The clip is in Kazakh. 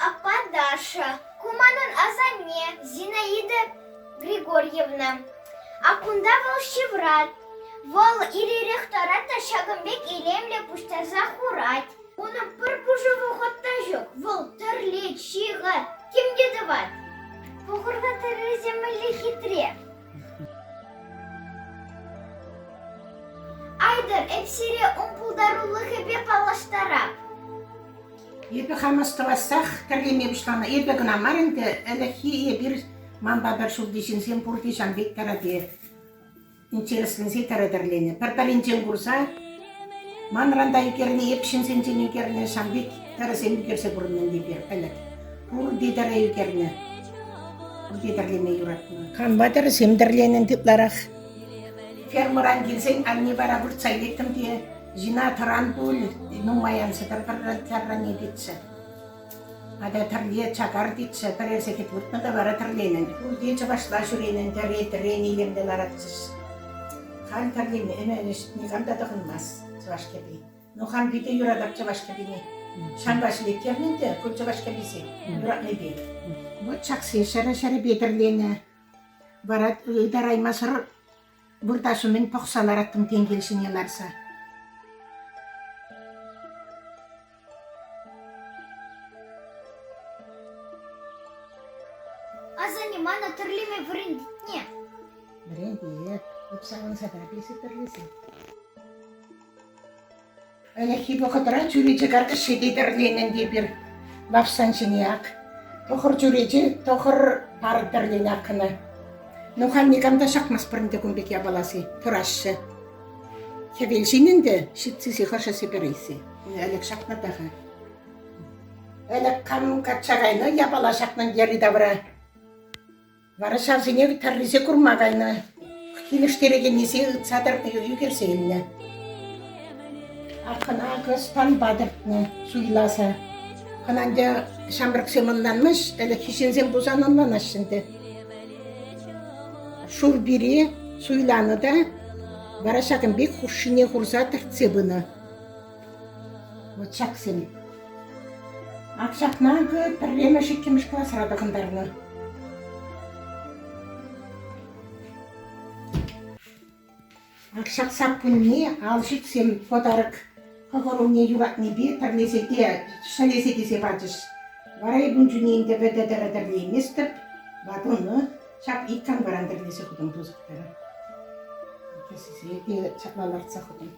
апа Даша, куманын Азане, Зинаида Григорьевна. Акунда вол шеврат. Вол иререхтората шагымбек илемле пуштарза хурать. Уны пыр пужывы хотта жок. Вол тірлет, шиғат. Кімге дыват? Пухырға тіріземілі хитре. Айдар, эпсире умпулдарулы хепе палаштарап. Епі хамастывассақ, тірлеме бұшлана. Епі гына марынды, әліхи епір мамба бір шулдешін сен пұрдешан бектараде. Интереслін сетарадырлені. Пір-пірінчен құрса, манранда юкеріне, епшін сенчен юкеріне шамбек тарасен юкерсе бұрыннан депер. Әлік. Пұр дедара юкеріне. Пұр дедарлеме юратына. Қанбадыр семдірленін тіпларақ. Фермыран келсең, анне бара бұр цайлеттім де, жина тұран бұл, нумаянсы тарран едетсі. Ада тірле чакар детсі, бір әрсекет бұтны да бара тірленін. Бұл детсі башла жүренін, тірен елемден аратсыз. Қан тірлеме, әмәлішт, неғамда дұғынмас, чывашкеби. Нұхан биде юрадап чывашкебіне. Шамбашылеттернен де, көп чывашкебесе, юратны бе. Вот чаксы, шәрі бедірлені. Барат, ұйдараймасыр, Бурдашымен поқсалараттың тенгелшіне ларса. Азане мана тірлеме віріндітне. Бірендет, өпсағын садыр бесі тірлесі. Әліхи бұқытыра жүречі қарқышы дейдірленін де бір лапсан жіне ақ. Тоқыр жүречі, тоқыр пары тірлені ақыны. Нухан негамда шақмас бірінде күнбек ябаласы, тұрашы. Хевелшінінде шитсісі қыршасы бірейсі. Әлік шақнадағы. Әлік қам қатшағайны ябала шақнан ері давыра. Вара шавзіне тәрресе күрмағайны. Келіштереген есе ұтсадырды үйгерсейіне. Ақына көспан бадыртны суйласа. Қананды шамбырк семінланмыш, әлік хишензен бұзанынлан ашынды. Шур бире суйланы да, бара шағынбек хұршыне хұрза тіртсе бұны. Вот шақсын. Ақшақнан көт бірлемі шеккеміш класырадығындарыны. Ақшақ сап күнне ал жетсем подарық қағыруне юратны бе тірлеседе, шалеседесе бачыш. Барай бұн жүнейінде бәдәдәрәдірлі еместіп, бадыны Шап иккан барандыр десе құдым бұзықтары. Кесісе, чаплалар цақыдым.